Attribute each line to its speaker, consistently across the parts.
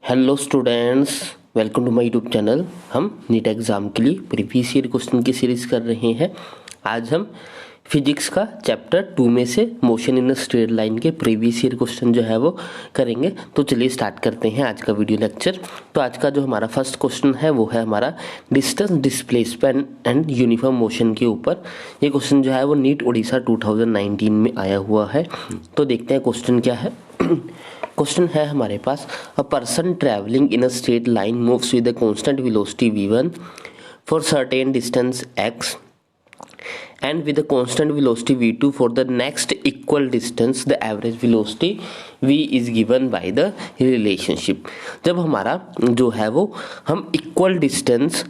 Speaker 1: Hello students, welcome to my YouTube channel. हम NEET exam के लिए प्रीवियस ईयर क्वेश्चन की सीरीज कर रहे हैं। आज हम फिजिक्स का चैप्टर 2 में से motion in a straight line के प्रीवियस ईयर क्वेश्चन जो है वो करेंगे। तो चलिए स्टार्ट करते हैं आज का वीडियो लेक्चर। तो आज का जो हमारा फर्स्ट क्वेश्चन है वो है हमारा distance displacement and uniform motion के ऊपर। ये क्वेश्चन जो है वो नीट उड़ीसा 2019 में आया हुआ है। तो देखते हैं क्वेश्चन क्या है। क्वेश्चन है हमारे पास, a person travelling in a straight line moves with a constant velocity v1 for certain distance x and with a constant velocity v2 for the next equal distance, the average velocity v is given by the relationship। जब हमारा जो है वो हम equal distance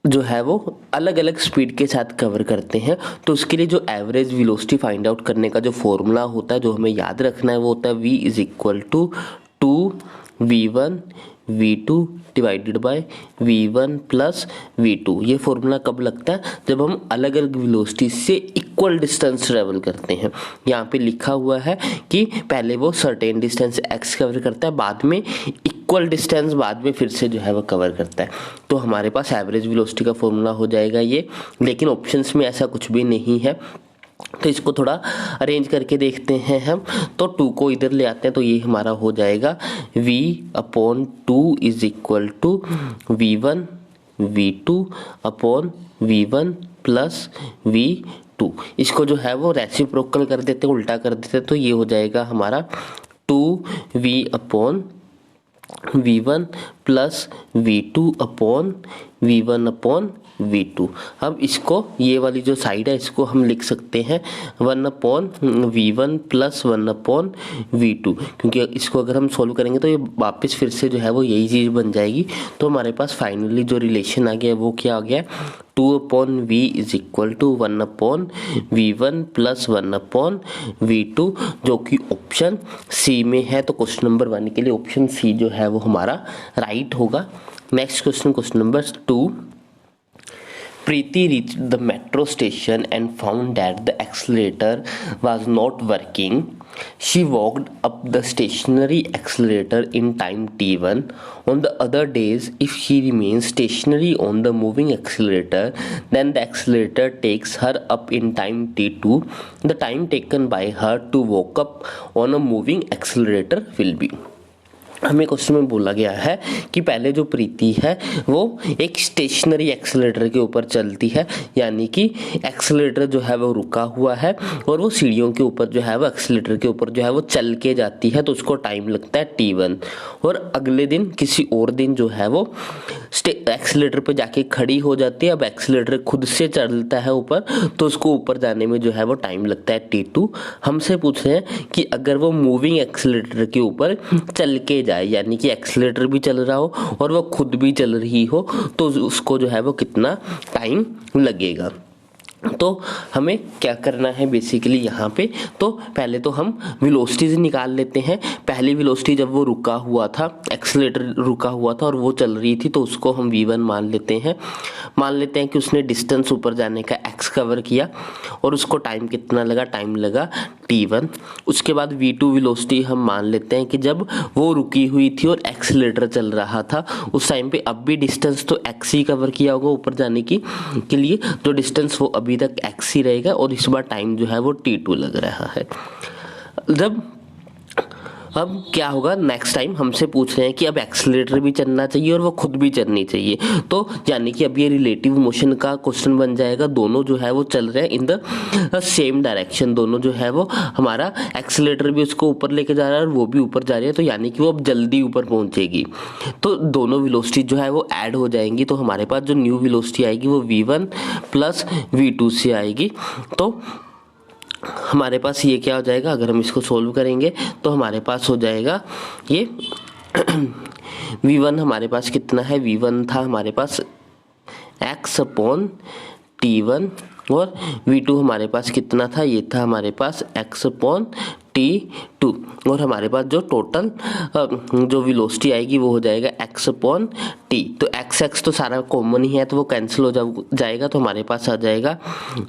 Speaker 1: जो है वो अलग अलग स्पीड के साथ कवर करते हैं, तो उसके लिए जो एवरेज वेलोसिटी फाइंड आउट करने का जो फॉर्मूला होता है, जो हमें याद रखना है, वो होता है v is equal to 2v1 v2 divided by v1 plus v2। ये फॉर्मूला कब लगता है? जब हम अलग अलग वेलोसिटी से इक्वल डिस्टेंस ट्रेवल करते हैं। यहाँ पे लिखा हुआ है कि पहले वो सर्टेन डिस्टेंस x कवर करता है, बाद में इक्वल डिस्टेंस बाद में फिर से जो है वो कवर करता है। तो हमारे पास एवरेज वेलोसिटी का फॉर्मूला हो जाएगा ये, लेकिन ऑप्शंस में ऐसा कुछ भी नहीं है। तो इसको थोड़ा अरेंज करके देखते हैं हम। तो 2 को इधर ले आते हैं, तो ये हमारा हो जाएगा v/2 is equal to v1 v2 upon v1 plus v2। इसको जो है वो रेसिप्रोकल कर देते हैं, उल्टा कर देते हैं, तो ये हो जाएगा हमारा 2v upon v1 plus v2 upon v1 upon v2। अब इसको, ये वाली जो साइड है, इसको हम लिख सकते हैं 1 upon v1 plus 1 upon v2, क्योंकि इसको अगर हम सॉल्व करेंगे तो ये वापस फिर से जो है वो यही चीज़ बन जाएगी। तो हमारे पास फाइनली जो रिलेशन आ गया वो क्या आ गया, 2 upon v is equal to 1 upon v1 plus 1 upon v2, जो कि ऑप्शन सी में है। तो क्वेश्चन नंबर 1 के लिए ऑप्शन सी जो है वो हमारा राइट होगा। Next question, question number 2। Preeti reached the metro station and found that the accelerator was not working. She walked up the stationary accelerator in time t1. On the other days, if she remains stationary on the moving accelerator, then the accelerator takes her up in time t2. The time taken by her to walk up on a moving accelerator will be। हमें question में बोला गया है कि पहले जो प्रीति है वो एक स्टेशनरी एक्सेलरेटर के ऊपर चलती है, यानी कि एक्सेलरेटर जो है वो रुका हुआ है और वो सीढ़ियों के ऊपर जो है वो एक्सेलरेटर के ऊपर जो है वो चल के जाती है, तो उसको टाइम लगता है t1। और अगले दिन किसी और दिन जो है वो एक्सेलरेटर पे जाके खड़ी हो जाती है। अब एक्सेलरेटर खुद से चलता है ऊपर, तो उसको ऊपर जाने में जो है वो टाइम लगता है t2। हमसे पूछ रहे हैं कि अगर वो मूविंग एक्सेलरेटर के ऊपर चल के जाए, यानी कि एक्सेलरेटर भी चल रहा हो और वो खुद भी चल रही हो, तो उसको जो है वो कितना टाइम लगेगा। तो हमें क्या करना है बेसिकली यहाँ पे, तो पहले तो हम वेलोसिटीज निकाल लेते हैं। पहली वेलोसिटी जब वो रुका हुआ था, एक्सेलरेटर रुका हुआ था और वो चल रही थी, तो उसको हम v1 मान लेते हैं। मान लेते हैं कि उसने डिस्टेंस ऊपर जाने का x कवर किया और उसको टाइम कितना लगा, टाइम लगा t1। उसके बाद v2 वेलोसिटी हम मान लेते हैं कि जब वो रुकी हुई थी और एक्सेलरेटर चल रहा था, उस टाइम पे अब भी डिस्टेंस तो x ही कवर किया होगा ऊपर जाने के लिए, जो डिस्टेंस वो अभी तक x ही रहेगा और इस बार टाइम जो है वो t2 लग रहा है। अब क्या होगा, नेक्स्ट टाइम हमसे पूछ रहे हैं कि अब एक्सेलरेटर भी चलना चाहिए और वो खुद भी चलनी चाहिए, तो यानी कि अब ये रिलेटिव मोशन का क्वेश्चन बन जाएगा। दोनों जो है वो चल रहे हैं इन द सेम डायरेक्शन, दोनों जो है वो हमारा एक्सेलरेटर भी उसको ऊपर लेके जा रहा है और वो भी ऊपर जा रही है, तो यानी कि वो अब जल्दी ऊपर पहुंचेगी। तो दोनों वेलोसिटी जो है वो ऐड हो जाएंगी, तो हमारे पास जो न्यू वेलोसिटी आएगी वो v1 प्लस v2 से आएगी। तो हमारे पास ये क्या हो जाएगा, अगर हम इसको सोल्व करेंगे तो हमारे पास हो जाएगा ये v1 हमारे पास कितना है, v1 था हमारे पास x अपॉन t1 और v2 हमारे पास कितना था, ये था हमारे पास x अपॉन t2। और हमारे पास जो टोटल जो वेलोसिटी आएगी वो हो जाएगा x अपॉन t। तो x तो सारा कॉमन ही है, तो वो कैंसिल हो जाएगा, तो हमारे पास आ जाएगा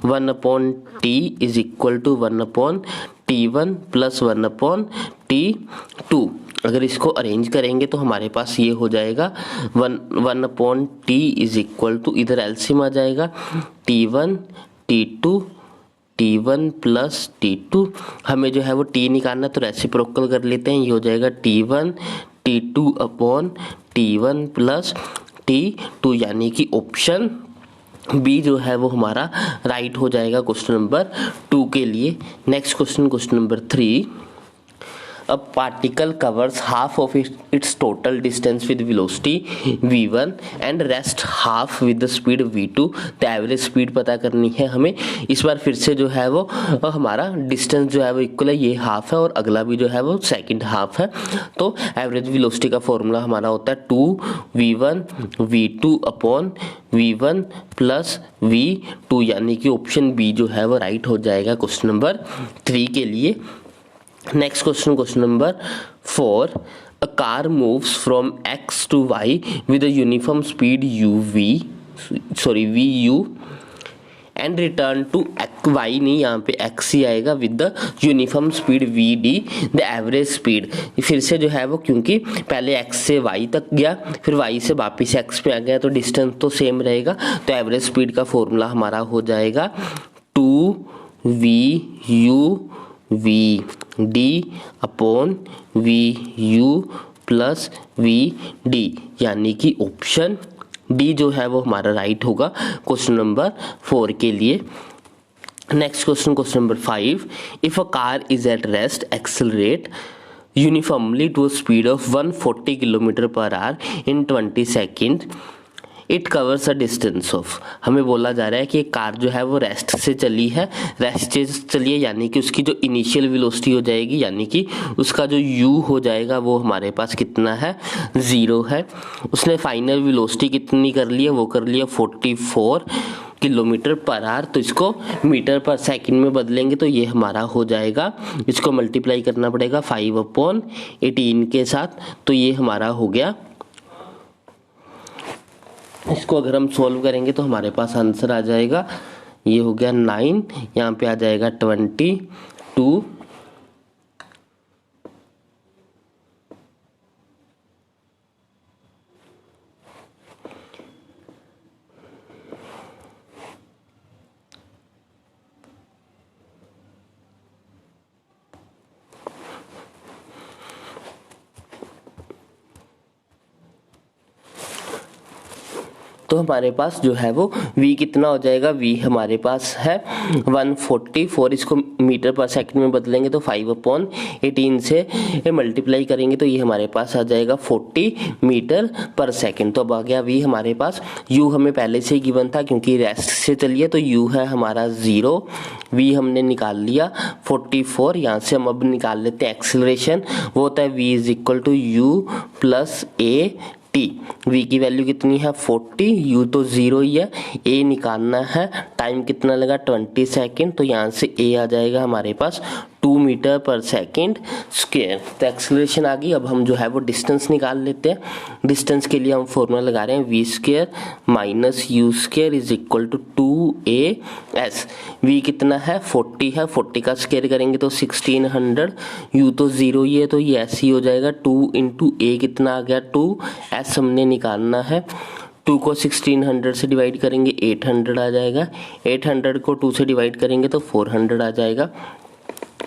Speaker 1: 1 upon t is equal to 1 upon t1 plus 1 upon t2। अगर इसको अरेंज करेंगे तो हमारे पास ये हो जाएगा 1/t इज इक्वल टू, इधर एलसीएम आ जाएगा t1 t2 t1 plus t2। हमें जो है वो t निकालना, तो रेसिप्रोकल कर लेते हैं, ये हो जाएगा t1 t2 upon t1 plus t2, यानी कि ऑप्शन बी जो है वो हमारा राइट हो जाएगा क्वेश्चन नंबर 2 के लिए। Next question number 3, a particle covers half of its total distance with velocity v1 and rest half with the speed v2। तो एवरेज स्पीड पता करनी है हमें। इस बार फिर से जो है वो हमारा डिस्टेंस जो है वो इक्वल है, ये हाफ है और अगला भी जो है वो सेकंड हाफ है। तो एवरेज वेलोसिटी का फॉर्मूला हमारा होता है 2v1 v2 upon v1 plus v2, यानी कि ऑप्शन बी जो है वो राइट हो जाएगा क्वेश्चन नंबर 3 के लिए। Next question number 4, a car moves from x to y with a uniform speed vu and return to y, नहीं यहाँ पे x ही आएगा, with the uniform speed vd, the average speed। फिर से जो है वो क्योंकि पहले x से y तक गया, फिर y से वापिस x पे आ गया, तो डिस्टेंस तो सेम रहेगा। तो एवरेज स्पीड का फॉर्मूला हमारा हो जाएगा 2vu v d upon v u plus v d, यानी कि ऑप्शन डी जो है वो हमारा राइट होगा क्वेश्चन नंबर 4 के लिए। Next question number 5, if a car is at rest accelerate uniformly to a speed of 140 kilometre per hour in 20 second, it covers a distance of. हमें बोला जा रहा है कि एक कार जो है वो रेस्ट से चली है, रेस्ट से चली है, यानी कि उसकी जो इनिशियल वेलोसिटी हो जाएगी, यानी कि उसका जो u हो जाएगा वो हमारे पास कितना है, 0 है। उसने फाइनल वेलोसिटी कितनी कर ली है, वो कर लिया 44 किलोमीटर पर आवर। तो इसको मीटर पर सेकंड में बदलेंगे तो ये हमारा हो जाएगा, इसको मल्टीप्लाई करना पड़ेगा 5/18 के साथ, तो ये हमारा हो गया। इसको अगर हम सॉल्व करेंगे तो हमारे पास आंसर आ जाएगा, ये हो गया 9, यहाँ पे आ जाएगा 22। तो हमारे पास जो है वो v कितना हो जाएगा, v हमारे पास है 144, इसको मीटर पर सेकंड में बदलेंगे तो 5/18 से मल्टीप्लाई करेंगे तो ये हमारे पास आ जाएगा 40 मीटर पर सेकंड। तो अब आ गया v हमारे पास, u हमें पहले से ही गिवन था क्योंकि रेस्ट से चलिए, तो u है हमारा 0, v हमने निकाल लिया 44। यहाँ से हम अब निकाल लेते हैं एक्सेलरेशन, वो होता है v is equal to u plus a t। v की वैल्यू कितनी है 40, u तो 0 ही है, a निकालना है, टाइम कितना लगा 20 सेकेंड, तो यहाँ से a आ जाएगा हमारे पास 2 मीटर पर सेकेंड स्क्वायर। तो एक्सेलरेशन आ गई। अब हम जो है वो डिस्टेंस निकाल लेते हैं। डिस्टेंस के लिए हम फॉर्मूला लगा रहे हैं v square minus u square is equal to 2as। v कितना है 40 है, 40 का स्क्वायर करेंगे तो 1600, u तो 0 ही है तो ये ऐसे ही हो जाएगा, 2 इंटू a कितना आ गया 2s हमने निकालना है। 2 को 1600 से डिवाइड करेंगे 800 आ जाएगा, 800 को 2 से डिवाइड करेंगे तो 400 आ जाएगा,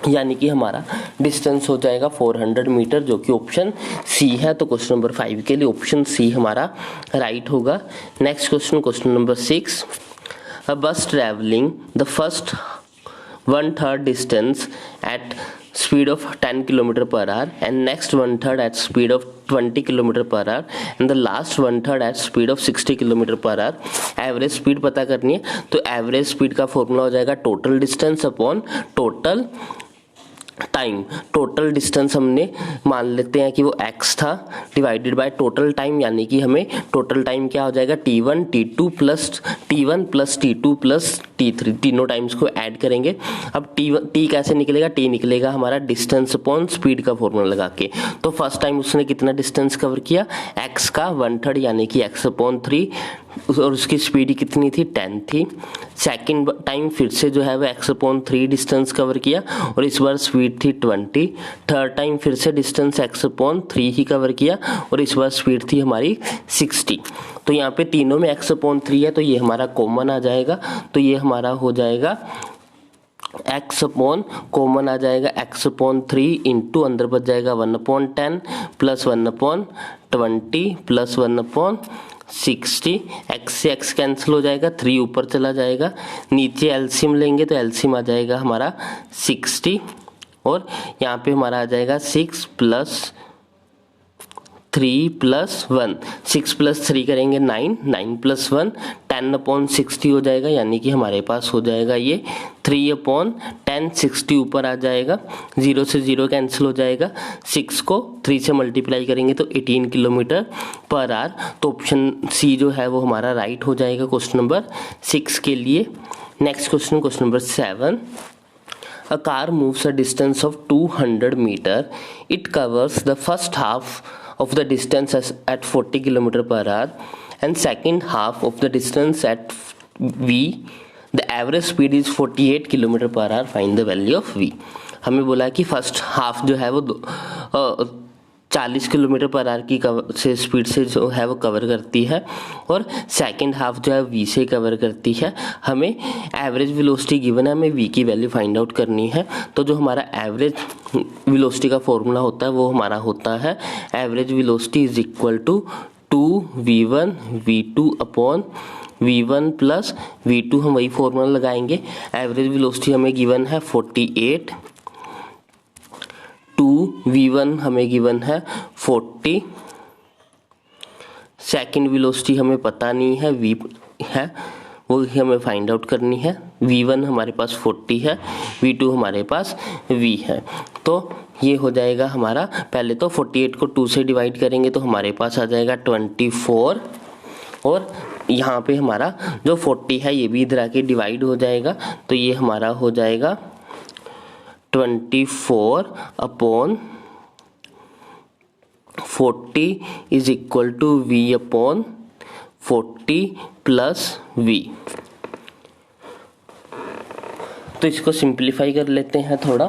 Speaker 1: यानी कि हमारा डिस्टेंस हो जाएगा 400 मीटर, जो कि ऑप्शन सी है। तो क्वेश्चन नंबर 5 के लिए ऑप्शन सी हमारा राइट होगा। Next question number 6, a bus travelling the first 1/3 distance at speed of 10 km per hour and next 1/3 at speed of 20 km per hour and the last 1/3 at speed of 60 km per hour। Average speed पता करनी है, तो average speed का formula हो जाएगा total distance upon total time. Total distance हमने मान लेते हैं कि वो x था डिवाइडेड बाय टोटल टाइम, यानी कि हमें टोटल टाइम क्या हो जाएगा t1 t2 plus t1 plus t2 plus t3, तीनों टाइम्स को ऐड करेंगे। अब t कैसे निकलेगा, t निकलेगा हमारा डिस्टेंस अपॉन स्पीड का फॉर्मूला लगा के। तो फर्स्ट टाइम उसने कितना डिस्टेंस कवर किया, x का 1/3 यानी कि x/3 और उसकी स्पीड कितनी थी 10 थी। सेकंड टाइम फिर से जो है वो x/3 डिस्टेंस कवर किया और इस बार स्पीड थी 20। थर्ड टाइम फिर से डिस्टेंस x/3 ही कवर किया और इस बार स्पीड थी हमारी 60। तो यहाँ पे तीनों में x/3 है तो ये हमारा कॉमन आ जाएगा, तो ये हमारा हो जाएगा कॉमन आ जाएगा x/3 इंटू अंदर बच जाएगा 1/10 प्लस 1/20 प्लस 1/60। x से x कैंसिल हो जाएगा, 3 ऊपर चला जाएगा, नीचे एलसीएम लेंगे तो एलसीएम आ जाएगा हमारा 60 और यहाँ पे हमारा आ जाएगा 6 + 3 + 1, 6 + 3 करेंगे 9, 9 + 1 10/60 हो जाएगा, यानी कि हमारे पास हो जाएगा ये 3/10। 60 ऊपर आ जाएगा, 0 से 0 कैंसिल हो जाएगा, 6 को 3 से मल्टीप्लाई करेंगे तो 18 km/h। तो ऑप्शन सी जो है वो हमारा राइट हो जाएगा क्वेश्चन नंबर 6 के लिए। Next question number 7। A car moves a distance of 200 meter. It covers the first half of the distance at 40 km/h and second half of the distance at v. The average speed is 48 km/h. Find the value of v. हमें बोला कि first half जो है वो 40 km/h की से speed से जो है वो कवर करती है और सेकंड हाफ जो है v से कवर करती है। हमें एवरेज वेलोसिटी गिवन है, हमें v की वैल्यू फाइंड आउट करनी है। तो जो हमारा एवरेज वेलोसिटी का फॉर्मूला होता है वो हमारा होता है average velocity is equal to 2v1 v2 upon v1 plus v2। हम वही फॉर्मूला लगाएंगे। एवरेज वेलोसिटी हमें गिवन है 48, 2v1 हमें गिवन है 40, सेकंड वेलोसिटी हमें पता नहीं है, v है वो हमें फाइंड आउट करनी है। v1 हमारे पास 40 है, v2 हमारे पास v है। तो ये हो जाएगा हमारा, पहले तो 48 को 2 से डिवाइड करेंगे तो हमारे पास आ जाएगा 24 और यहाँ पे हमारा जो 40 है ये भी इधर आके डिवाइड हो जाएगा, तो ये हमारा हो जाएगा 24 upon 40 is equal to v upon 40 plus v। तो इसको सिंप्लीफाई कर लेते हैं थोड़ा,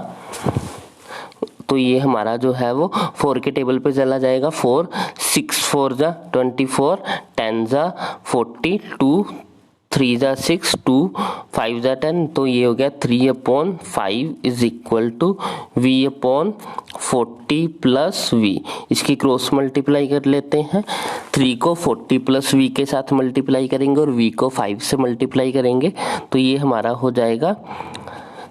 Speaker 1: तो ये हमारा जो है वो 4 के टेबल पे चला जाएगा। 4 6 4 जा 24, 10 जा 40, 2 3 जा 6, 2 5 जा 10, तो ये हो गया 3/5 is equal to v upon 40 plus v। इसकी क्रॉस मल्टीप्लाई कर लेते हैं। 3 को 40 प्लस v के साथ मल्टीप्लाई करेंगे और v को 5 से मल्टीप्लाई करेंगे, तो ये हमारा हो जाएगा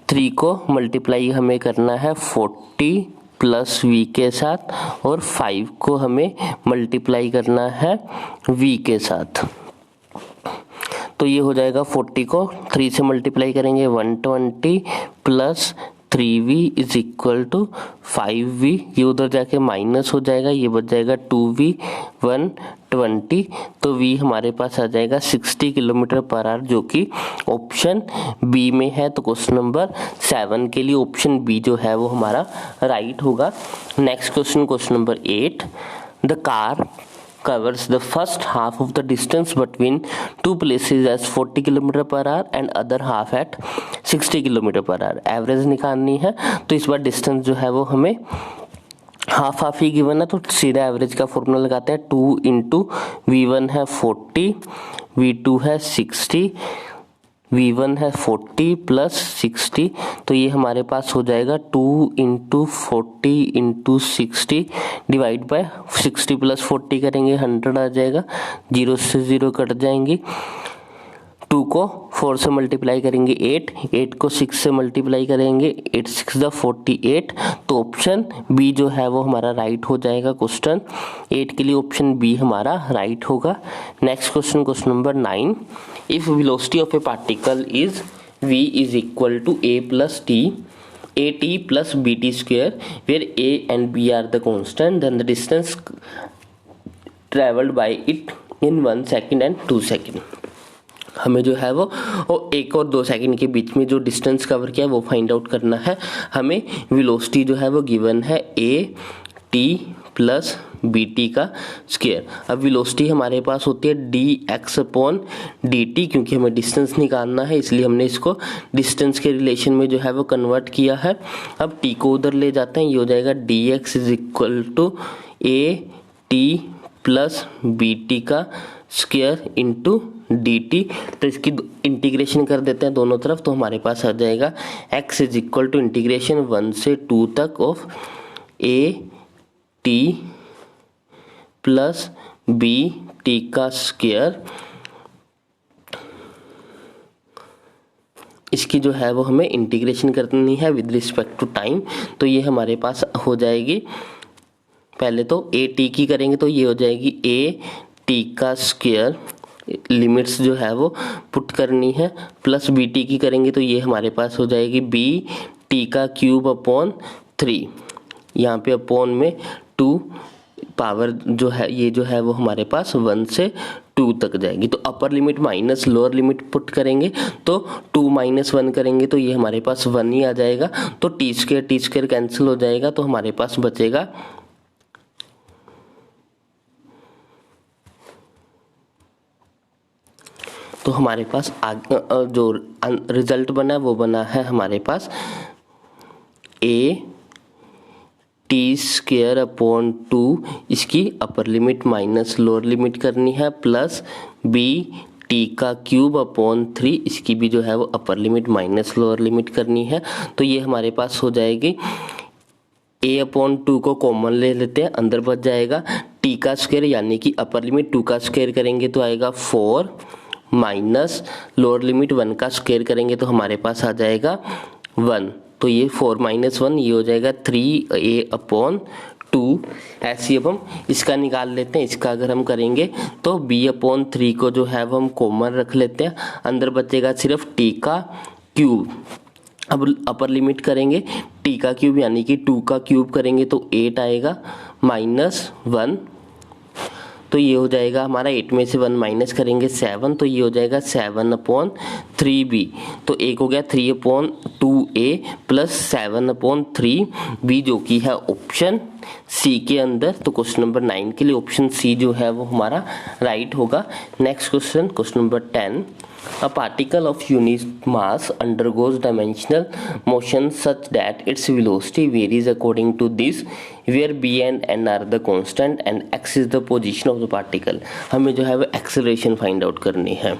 Speaker 1: 3 को मल्टीप्लाई हमें करना है 40 प्लस v के साथ और 5 को हमें मल्टीप्लाई करना है v के साथ। तो ये हो जाएगा 40 को 3 से मल्टीप्लाई करेंगे 120 plus 3v is equal to 5v। ये उधर जाके माइनस हो जाएगा, ये बच जाएगा 2v 120, तो v हमारे पास आ जाएगा 60 km/h जो कि ऑप्शन बी में है। तो क्वेश्चन नंबर 7 के लिए ऑप्शन बी जो है वो हमारा राइट होगा। Next question number 8। The car covers the first half of the distance between two places as 40 km/h and other half at 60 km/h। Average निकालनी है, तो इस बार डिस्टेंस जो है वो हमें हाफ ही गिवन है, तो सीधा एवरेज का फॉर्मूला लगाते हैं। 2 इंटू v1 है 40, v2 है 60, v1 है 40 प्लस 60, तो ये हमारे पास हो जाएगा 2 into 40 into 60 divide by 60 plus 40 करेंगे 100 आ जाएगा, 0 से 0 कट जाएंगे। 2 को 4 से मल्टीप्लाई करेंगे 8, 8 को 6 से मल्टीप्लाई करेंगे 8 6 द 48, तो ऑप्शन बी जो है वो हमारा राइट हो जाएगा। क्वेश्चन 8 के लिए ऑप्शन बी हमारा राइट होगा। Next question number 9। If velocity of a particle is v is equal to a plus t at plus bt square where a and b are the constant, then the distance traveled by it in 1 second and 2 second। हमें जो है वो 1 और 2 second के बीच में जो distance cover किया है वो फाइंड आउट करना है। हमें वेलोसिटी जो है वो गिवन है a t plus b t का स्क्वायर। अब वेलोसिटी हमारे पास होती है d x upon d t, क्योंकि हमें डिस्टेंस निकालना है इसलिए हमने इसको डिस्टेंस के रिलेशन में जो है वो कन्वर्ट किया है। अब टी को उधर ले जाते हैं, ये हो जाएगा d x is equal to a t plus b t का स्क्वायर इंटू डी टी। तो इसकी इंटीग्रेशन कर देते हैं दोनों तरफ, तो हमारे पास आ जाएगा x is equal to integration 1 से 2 तक of a t plus b t का स्क्वायर। इसकी जो है वो हमें इंटीग्रेशन करनी है विद रिस्पेक्ट टू टाइम, तो ये हमारे पास हो जाएगी, पहले तो ए टी की करेंगे तो ये हो जाएगी ए टी का स्क्वायर, लिमिट्स जो है वो पुट करनी है, प्लस बी टी की करेंगे तो ये हमारे पास हो जाएगी बी टी का क्यूब अपॉन 3, यहाँ पे अपॉन में 2 पावर जो है ये जो है वो हमारे पास 1 से 2 तक जाएगी। तो upper limit minus lower limit put करेंगे तो 2 माइनस 1 करेंगे तो ये हमारे पास 1 ही आ जाएगा। तो टी स्क्वायर कैंसिल हो जाएगा, तो हमारे पास बचेगा तो हमारे पास जो रिजल्ट बना है वो बना है हमारे पास ए टी स्क्वायर अपॉन 2, इसकी upper limit minus lower limit करनी है, प्लस बी टी का क्यूब अपॉन 3, इसकी भी जो है वो upper limit minus lower limit करनी है। तो ये हमारे पास हो जाएगी a अपॉन 2 को कॉमन ले लेते हैं, अंदर बच जाएगा टी का स्क्वायर, यानी कि अपर लिमिट 2 का स्क्वायर करेंगे तो आएगा 4 माइनस लोअर लिमिट 1 का स्क्वायर करेंगे तो हमारे पास आ जाएगा 1। तो ये 4 माइनस 1 ये हो जाएगा 3a अपॉन 2। ऐसे अब हम इसका निकाल लेते हैं। इसका अगर हम करेंगे तो b अपॉन 3 को जो है वो हम कॉमन रख लेते हैं, अंदर बचेगा सिर्फ t का क्यूब। अब अपर लिमिट करेंगे t का क्यूब यानी कि 2 का क्यूब करेंगे तो 8 आएगा माइनस 1, तो ये हो जाएगा हमारा 8 में से 1 माइनस करेंगे 7, तो ये हो जाएगा 7 अपॉन 3b। तो एक हो गया 3 upon 2a plus 7 upon 3b, जो कि है ऑप्शन सी के अंदर। तो क्वेश्चन नंबर 9 के लिए ऑप्शन सी जो है वो हमारा राइट होगा। Next question, question number 10, a particle of unit mass undergoes dimensional motion such that its velocity varies according to this, where b and n are the constant and x is the position of the particle। हमें जो है वो acceleration find out करनी है।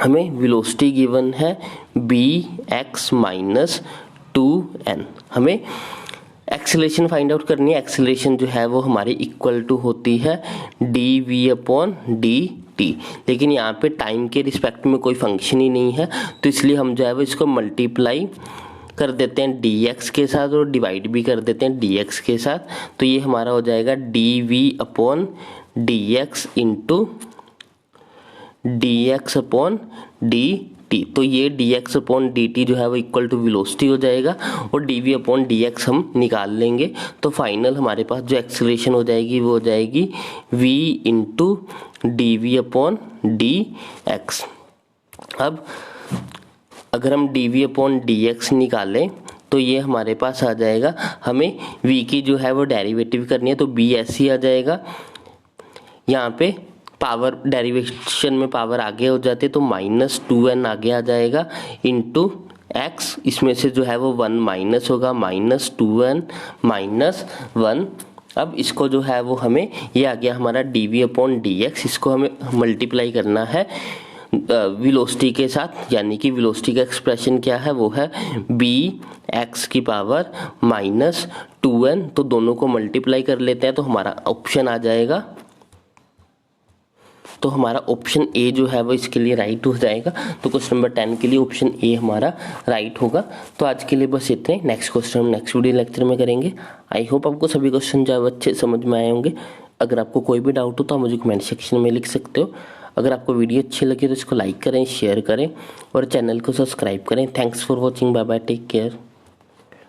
Speaker 1: हमें velocity given है bx minus 2n, हमें acceleration find out करनी है। एक्सेलरेशन जो है वो हमारी इक्वल टू होती है dv अपॉन dt, लेकिन यहाँ पे टाइम के रिस्पेक्ट में कोई फंक्शन ही नहीं है, तो इसलिए हम जो है वो इसको मल्टीप्लाई कर देते हैं dx के साथ और डिवाइड भी कर देते हैं dx के साथ। तो ये हमारा हो जाएगा dv upon dx into dx upon dt। तो ये dx अपॉन dt जो है वो इक्वल टू वेलोसिटी हो जाएगा और dv अपॉन dx हम निकाल लेंगे। तो फाइनल हमारे पास जो एक्सेलरेशन हो जाएगी वो हो जाएगी v into dv upon dx। अब अगर हम dv अपॉन dx निकालें तो ये हमारे पास आ जाएगा, हमें v की जो है वो डेरिवेटिव करनी है तो b ऐसे ही आ जाएगा। यहाँ पे पावर डेरिवेशन में पावर आगे हो जाती है तो माइनस 2n आगे आ जाएगा इंटू x, इसमें से जो है वो 1 माइनस होगा, माइनस 2n माइनस 1। अब इसको जो है वो हमें ये आ गया हमारा dv अपॉन dx, इसको हमें मल्टीप्लाई करना है वेलोसिटी के साथ, यानी कि वेलोसिटी का एक्सप्रेशन क्या है वो है bx की पावर माइनस 2n। तो दोनों को मल्टीप्लाई कर लेते हैं तो हमारा ऑप्शन आ जाएगा, तो हमारा ऑप्शन ए जो है वो इसके लिए राइट हो जाएगा। तो क्वेश्चन नंबर 10 के लिए ऑप्शन ए हमारा राइट होगा। तो आज के लिए बस इतने, नेक्स्ट क्वेश्चन हम नेक्स्ट वीडियो लेक्चर में करेंगे। आई होप आपको सभी क्वेश्चन जो है अच्छे समझ में आए होंगे। अगर आपको कोई भी डाउट हो तो आप मुझे कमेंट सेक्शन में लिख सकते हो। अगर आपको वीडियो अच्छी लगी तो इसको लाइक करें, शेयर करें और चैनल को सब्सक्राइब करें। Thanks for watching, bye bye, take care.